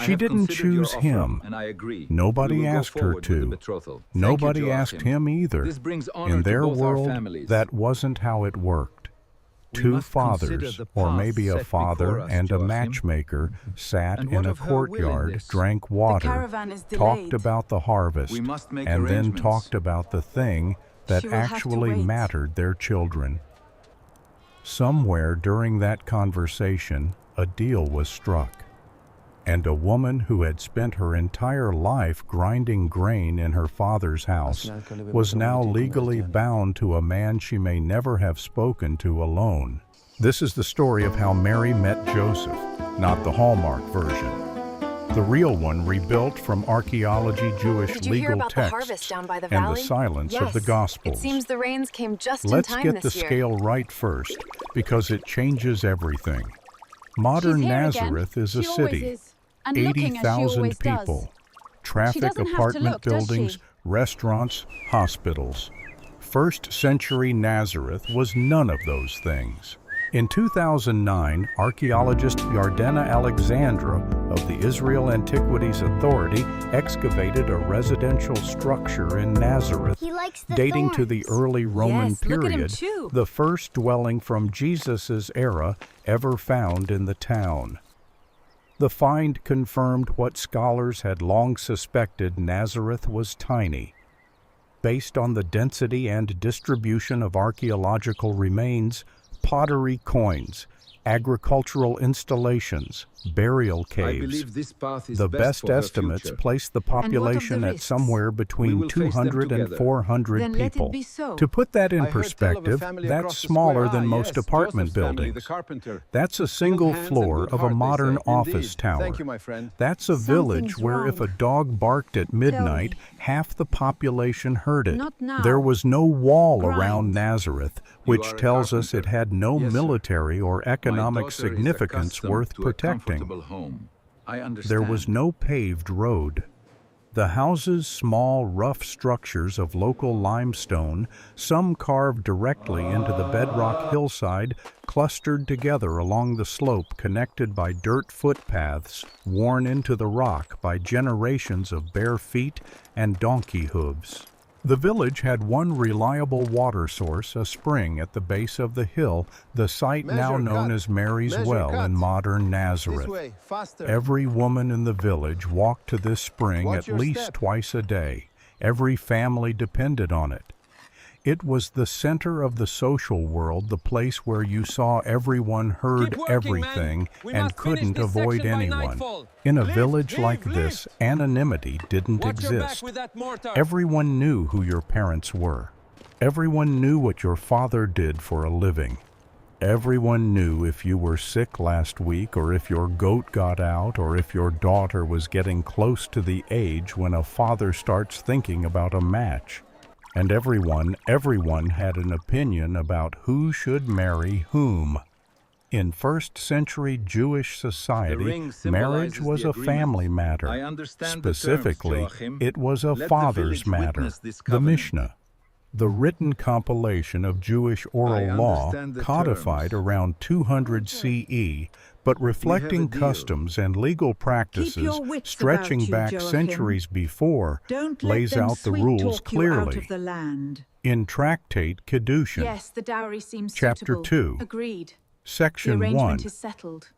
She didn't choose him. Nobody asked her to. Nobody asked him either. In their world, that wasn't how it worked. Two fathers, or maybe a father and a matchmaker, sat in a courtyard, drank water, talked about the harvest, and then talked about the thing that actually mattered: their children. Somewhere during that conversation, a deal was struck. And a woman who had spent her entire life grinding grain in her father's house was now legally bound to a man she may never have spoken to alone. This is the story of how Mary met Joseph, not the Hallmark version. The real one rebuilt from archaeology, Jewish legal texts, and the silence of the Gospels. It seems the rains came just in Let's time get the this year. scale right first, because it changes everything. Modern Nazareth is a city. 80,000 people, traffic, apartment buildings, restaurants, hospitals. First century Nazareth was none of those things. In 2009, archaeologist Yardena Alexandra of the Israel Antiquities Authority excavated a residential structure in Nazareth dating to the early Roman period, the first dwelling from Jesus' era ever found in the town. The find confirmed what scholars had long suspected: Nazareth was tiny. Based on the density and distribution of archaeological remains, pottery coins, agricultural installations, burial caves, the best estimates place the population at somewhere between 200 and 400 people. To put that in perspective, that's smaller than most apartment buildings. That's a single floor of a modern office tower. That's a village where if a dog barked at midnight, half the population heard it. There was no wall around Nazareth, which tells us it had no military or economic significance worth protecting. There was no paved road. The houses, small, rough structures of local limestone, some carved directly into the bedrock hillside, clustered together along the slope, connected by dirt footpaths worn into the rock by generations of bare feet and donkey hooves. The village had one reliable water source, a spring at the base of the hill, the site now known as Mary's Well in modern Nazareth. Every woman in the village walked to this spring at least twice a day. Every family depended on it. It was the center of the social world, the place where you saw everyone, heard everything, and couldn't avoid anyone. In a village like this, anonymity didn't exist. Everyone knew who your parents were. Everyone knew what your father did for a living. Everyone knew if you were sick last week, or if your goat got out, or if your daughter was getting close to the age when a father starts thinking about a match. And everyone had an opinion about who should marry whom. In first-century Jewish society, marriage was a family matter. Specifically, it was a father's matter. The Mishnah, the written compilation of Jewish oral law, codified around 200 CE, but reflecting customs and legal practices stretching back centuries before, lays out the rules clearly. In Tractate Kedushin, Chapter 2, Section 1,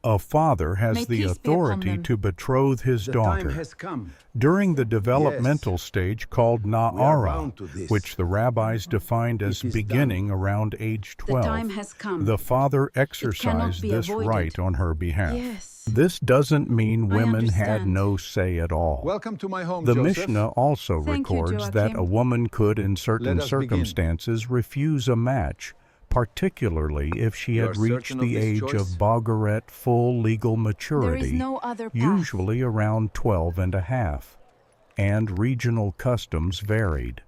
a father has the authority to betroth his daughter. During the developmental stage called Na'ara, which the rabbis defined as beginning around age 12, the father exercised this right on her behalf. This doesn't mean women had no say at all. The Mishnah also records that a woman could, in certain circumstances, refuse a match, particularly if she had reached the age of Bogaret, full legal maturity, usually around 12 and a half, and regional customs varied.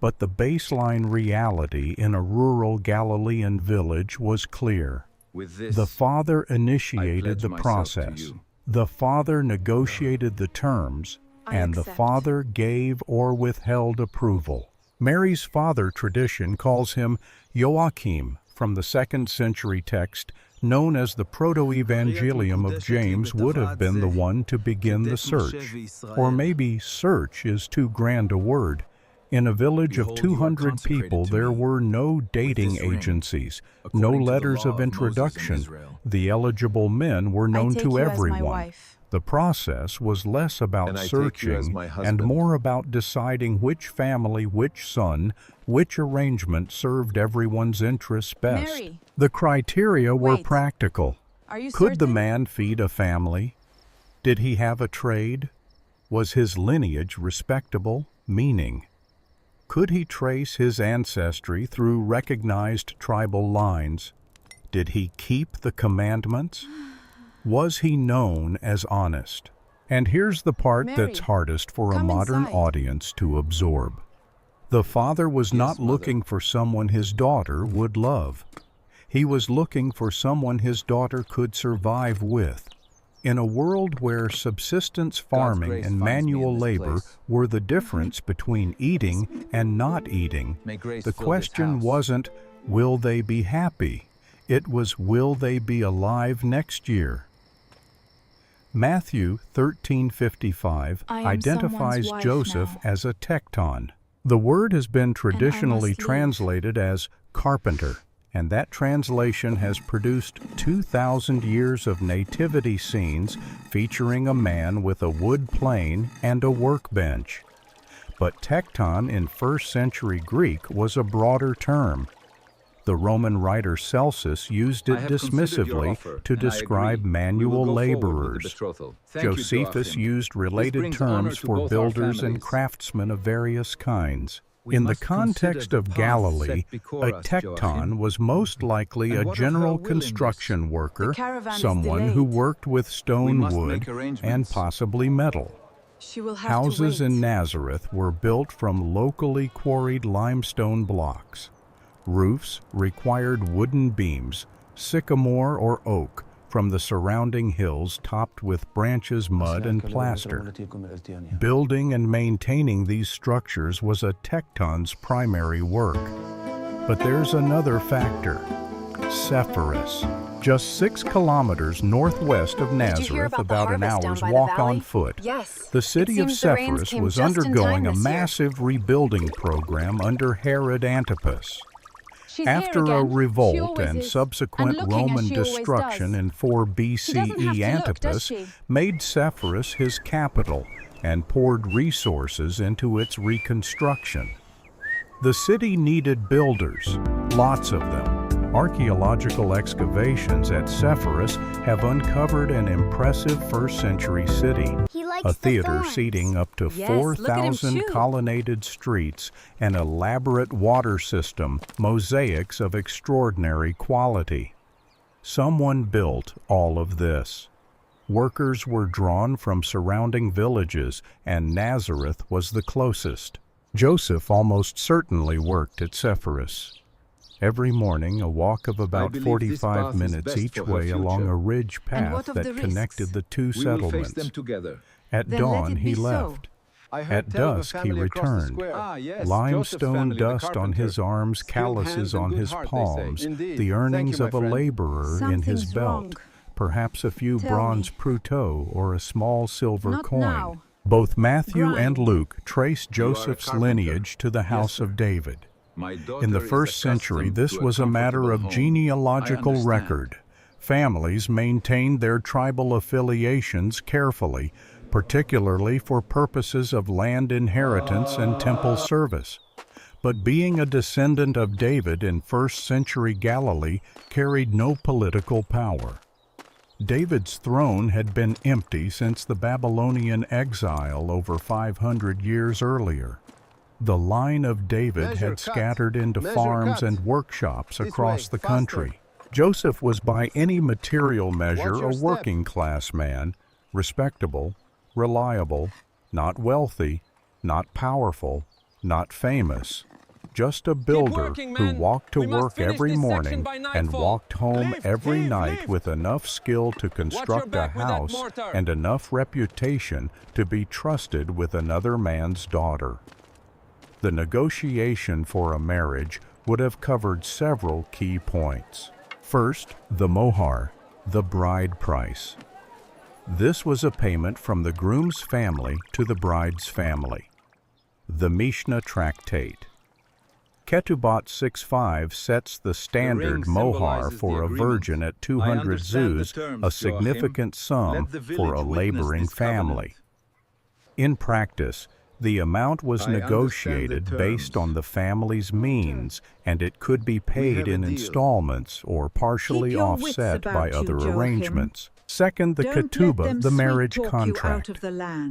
But the baseline reality in a rural Galilean village was clear. The father initiated the process. The father negotiated the terms, and the father gave or withheld approval. Mary's father tradition calls him Joachim, from the 2nd century text, known as the Proto-Evangelium of James, would have been the one to begin the search. Or maybe search is too grand a word. In a village of 200 people, there were no dating agencies, no letters of introduction. The eligible men were known to everyone. The process was less about searching and more about deciding which family, which son, which arrangement served everyone's interests best. Mary. The criteria were practical. Are you Could the certain? man feed a family? Did he have a trade? Was his lineage respectable, meaning? Could he trace his ancestry through recognized tribal lines? Did he keep the commandments? Was he known as honest? And here's the part Mary, that's hardest for a come modern inside. audience to absorb. The father was not looking for someone his daughter would love. He was looking for someone his daughter could survive with. In a world where subsistence farming and manual labor were the difference between eating and not eating, the question wasn't, will they be happy? It was, will they be alive next year? Matthew 13:55 I am identifies someone's wife Joseph now. as a tekton. The word has been traditionally must leave. translated as carpenter, and that translation has produced 2,000 years of nativity scenes featuring a man with a wood plane and a workbench. But tekton in first century Greek was a broader term. The Roman writer Celsus used it dismissively to describe manual laborers. Josephus used related terms for builders and craftsmen of various kinds. In the context of Galilee, a tekton was most likely a general construction worker, someone who worked with stone, wood, and possibly metal. She will have Houses to wait. in Nazareth were built from locally quarried limestone blocks. Roofs required wooden beams, sycamore or oak, from the surrounding hills topped with branches, mud, and plaster. Building and maintaining these structures was a tekton's primary work. But there's another factor: Sepphoris. Just 6 kilometers northwest of Nazareth, about an hour's walk on foot. Yes. The city of Sepphoris was undergoing a massive rebuilding program under Herod Antipas. She's here After a again. She revolt always and is. subsequent And looking as Roman she always destruction does. in 4 She doesn't have BCE, to look, does Antipas she? made Sepphoris his capital and poured resources into its reconstruction. The city needed builders, lots of them. Archaeological excavations at Sepphoris have uncovered an impressive first-century city. He likes A theater the thorns. seating up to Yes, look at him 4,000 chew. colonnaded streets, an elaborate water system, mosaics of extraordinary quality. Someone built all of this. Workers were drawn from surrounding villages, and Nazareth was the closest. Joseph almost certainly worked at Sepphoris. Every morning, a walk of about believe this 45 path is minutes best each for her way along future. a ridge And path what of that the connected risks? the two We will face settlements. them together. At Then let dawn, it he be so. left. I heard At tell of a dusk, he family across the returned. square. Ah, yes, Joseph's Limestone family, the dust on carpenter. his arms, Skilled calluses hands and on good his heart, they say. palms, Indeed. the Thank earnings you, my of a friend. laborer in his Something's belt, wrong. perhaps a few Tell bronze me. pruteaux or a small silver Not coin. now. Both Matthew and Grind. Luke trace Joseph's carpenter. lineage to the house of David. My daughter In the is first century, accustomed this to a was a matter comfortable of home. genealogical I understand. record. Families maintained their tribal affiliations carefully, particularly for purposes of land inheritance and temple service. But being a descendant of David in first century Galilee carried no political power. David's throne had been empty since the Babylonian exile over 500 years earlier. The line of David Measure had cut. scattered into Measure farms cut. and workshops This across way, the country. faster. Joseph was by any material measure Watch your a step. working-class man, respectable, reliable, not wealthy, not powerful, not famous. Just a builder working, who man. walked to We must work finish every this morning section by and nightfall. walked home Lift, every lift, night lift. with enough skill to construct a back with that house mortar. and enough reputation to be trusted with another man's daughter. The negotiation for a marriage would have covered several key points. First, the mohar, the bride price. This was a payment from the groom's family to the bride's family. The Mishnah Tractate. Ketubot 6.5 sets the standard mohar for a virgin at 200 zuz, a significant sum for a laboring family. In practice, the amount was negotiated based on the family's means, and it could be paid in installments or partially offset by other arrangements. Second, the ketubah, the marriage contract.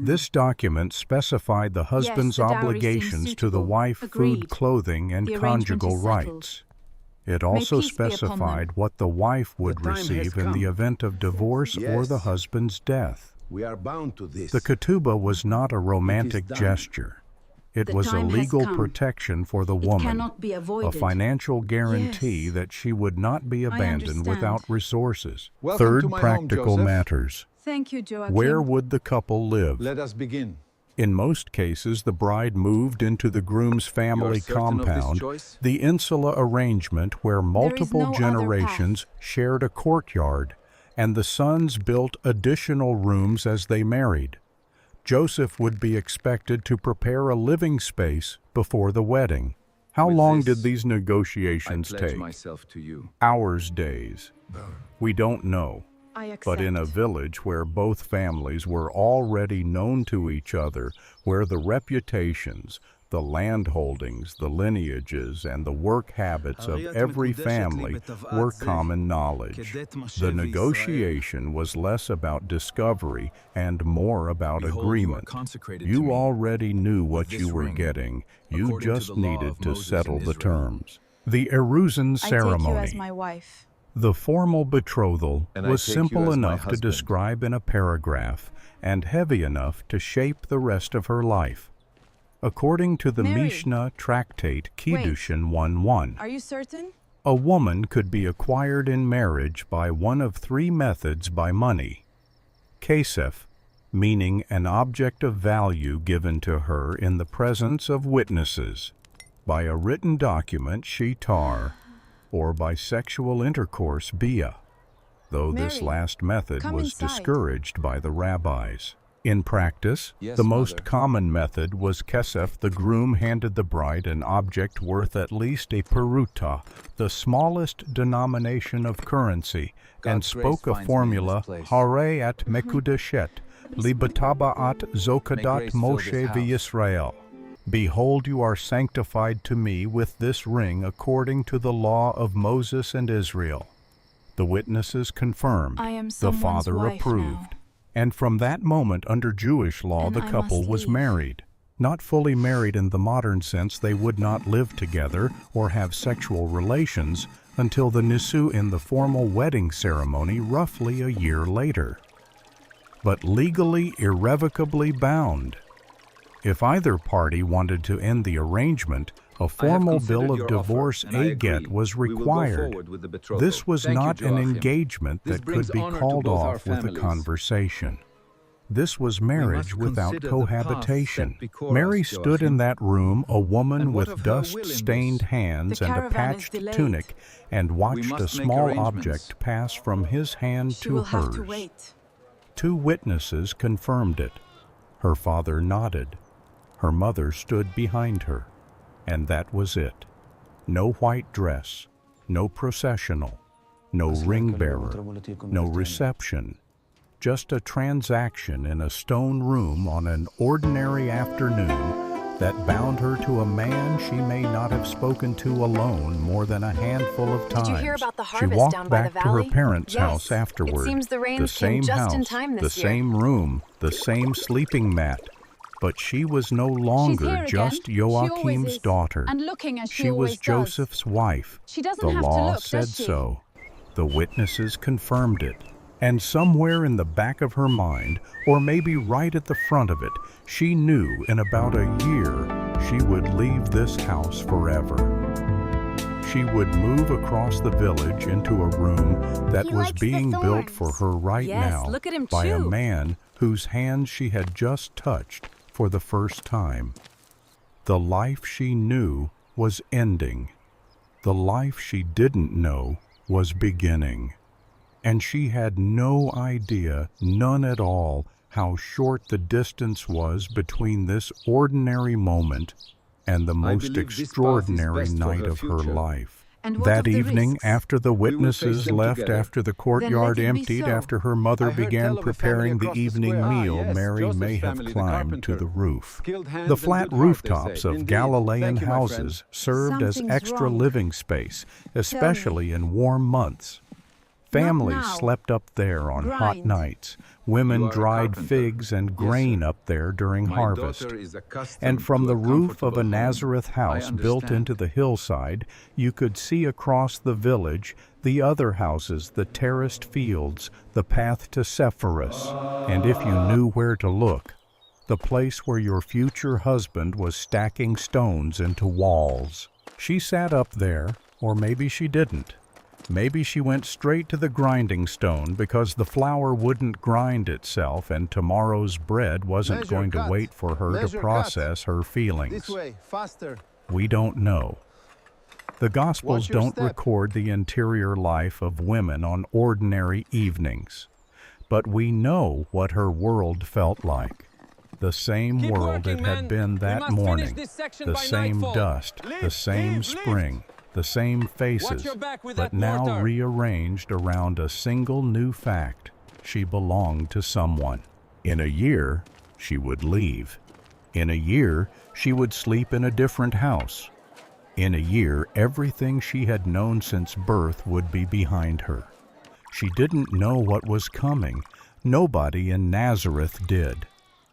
This document specified the husband's obligations to the wife, food, clothing, and conjugal rights. It also specified what the wife would receive in the event of divorce or the husband's death. We are bound to this. The ketubah was not a romantic gesture. It was a legal protection for the woman, a financial guarantee that she would not be abandoned without resources. Third, practical matters. Thank you, Joachim. Where would the couple live? Let us begin. In most cases, the bride moved into the groom's family compound, the insula arrangement where multiple generations shared a courtyard, and the sons built additional rooms as they married. Joseph would be expected to prepare a living space before the wedding. How long did these negotiations take? Myself to you. Hours, days. We don't know. I accept. But in a village where both families were already known to each other, where the reputations, the land holdings, the lineages, and the work habits of every family were common knowledge, the negotiation was less about discovery and more about agreement. You already knew what you were getting. You just needed to settle the terms. The Eruzin ceremony. I take you as my wife. The formal betrothal was take you simple as my enough to husband. describe in a paragraph and heavy enough to shape the rest of her life. According to the Mary. Mishnah Tractate Kiddushin 1.1, Are you certain? a woman could be acquired in marriage by one of three methods by money. Kesef, meaning an object of value given to her in the presence of witnesses, by a written document shitar, or by sexual intercourse bia, though this Mary, last method come was inside. discouraged by the rabbis. In practice, Yes, the most Mother. common method was kesef. The groom handed the bride an object worth at least a peruta, the smallest denomination of currency, and God's spoke grace a finds me in formula, this place. hare at mekudeshet, libatabaat May zokadat grace fill Moshe this house. v'Yisrael. Behold, you are sanctified to me with this ring according to the law of Moses and Israel. The witnesses confirmed, I am the someone's father wife approved. now. And from that moment, under Jewish law, And the I couple must was leave. married. Not fully married in the modern sense, they would not live together or have sexual relations until the nisu in the formal wedding ceremony roughly a year later. But legally irrevocably bound. If either party wanted to end the arrangement, a formal bill of divorce get was required. This was not an engagement This that could brings be honor to called both our off with a families. conversation. This was marriage must without consider the path cohabitation. set before Mary us, stood in Joachim. that room, a woman And what of with her dust-stained willingness? hands The and a caravan is patched delayed. tunic, and watched a must make small arrangements. object pass from his hand She to will hers. have to wait. 2 witnesses confirmed it. Her father nodded. Her mother stood behind her. And that was it. No white dress, no processional, no ring bearer, no reception. Just a transaction in a stone room on an ordinary afternoon that bound her to a man she may not have spoken to alone more than a handful of times. Did you hear about the She harvest walked down by back the to her valley? parents' Yes. house afterward. It seems the The rains same came just in house, time the this year. same room, the same sleeping mat. But she was no She's longer here just again. She always Joachim's is. daughter. And looking as she She was always does. Joseph's wife. She doesn't The have to law look, said does she? so. The witnesses confirmed it. And somewhere in the back of her mind, or maybe right at the front of it, she knew in about a year she would leave this house forever. She would move across the village into a room that He was likes the being built for thorns. her right Yes, now look at him by a too. man whose hand she had just touched for the first time. The life she knew was ending. The life she didn't know was beginning. And she had no idea, none at all, how short the distance was between this ordinary moment and the most extraordinary night of her life. And what That of the evening, risks? after the will face witnesses them left, together. after the Then courtyard let it be emptied, so. after her mother I heard began tell of a family preparing the across the evening square. meal, Yes, Mary Joseph's may have family, the climbed to carpenter. the roof. Skilled hands The and flat good heart, they rooftops say. of Indeed. Galilean Thank you, my friend. houses served as Something's extra wrong. living space, especially in warm months. Families now. slept up there on hot Grind. nights. Women You are a dried carpenter. figs and Yes, grain sir. up there during My harvest. daughter is accustomed And from to the a roof of a comfortable home. Nazareth house I built understand. into the hillside, you could see across the village the other houses, the terraced fields, the path to Sepphoris. And if you knew where to look, the place where your future husband was stacking stones into walls. She sat up there, or maybe she didn't. Maybe she went straight to the grinding stone because the flour wouldn't grind itself and tomorrow's bread wasn't Measure going to cut. wait for her Measure to cut. process her feelings. This way, faster. We don't know. The Gospels Watch your don't step. record the interior life of women on ordinary evenings, but we know what her world felt like. The same Keep world working, it had man. been We that must finish morning. this section The by same nightfall. dust, the Lift, same lift, spring, the same faces, your back with but that now mortar. rearranged around a single new fact. She belonged to someone. In a year, she would leave. In a year, she would sleep in a different house. In a year, everything she had known since birth would be behind her. She didn't know what was coming. Nobody in Nazareth did.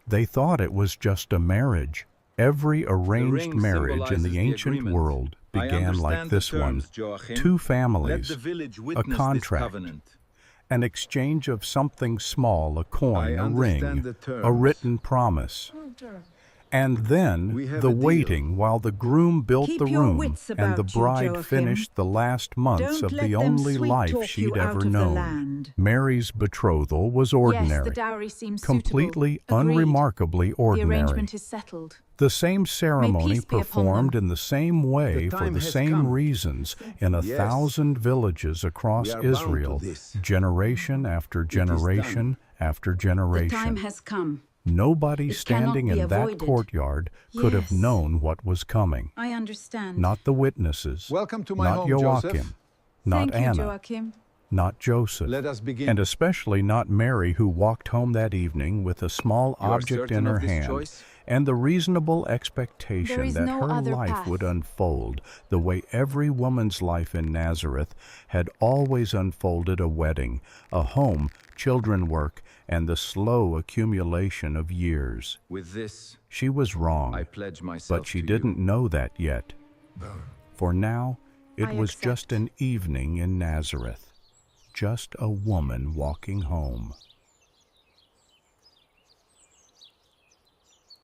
They thought it was just a marriage. Every arranged ring marriage in symbolizes the the ancient agreement. world I began like understand the this one. terms, Joachim. Two Let families, the village a witness this contract, covenant. an exchange of something small, a coin, I a ring, understand the a terms. written promise. And We then have the a deal. waiting while the groom built Keep the your room wits and the about you, bride Joachim. finished the last months Don't of let the them only sweet life talk she'd you out ever of the known. land. Mary's betrothal was Yes, ordinary, the dowry seems completely suitable. Agreed. unremarkably The ordinary. arrangement is settled. The same ceremony peace be upon performed them. in the same way The for time the has same come. reasons in Yes. 1,000 villages across We are bound to Israel, this. generation after generation after The generation. time has come. Nobody It standing cannot be in that avoided. courtyard could have Yes. known what was coming. I understand. Not the witnesses, Welcome to my not home, Joachim, Joseph. not Thank you, Anna, Joachim. not Joseph, Let us begin. and especially not Mary, who walked home that evening with a small You are object in certain of her this hand choice? and the reasonable There expectation is that no her other life path. would unfold the way every woman's life in Nazareth had always unfolded: a wedding, a home, children work, and the slow accumulation of years. With this, She was wrong, I pledge myself but she to didn't know that yet. For now, it I was just accept. an evening in Nazareth, just a woman walking home.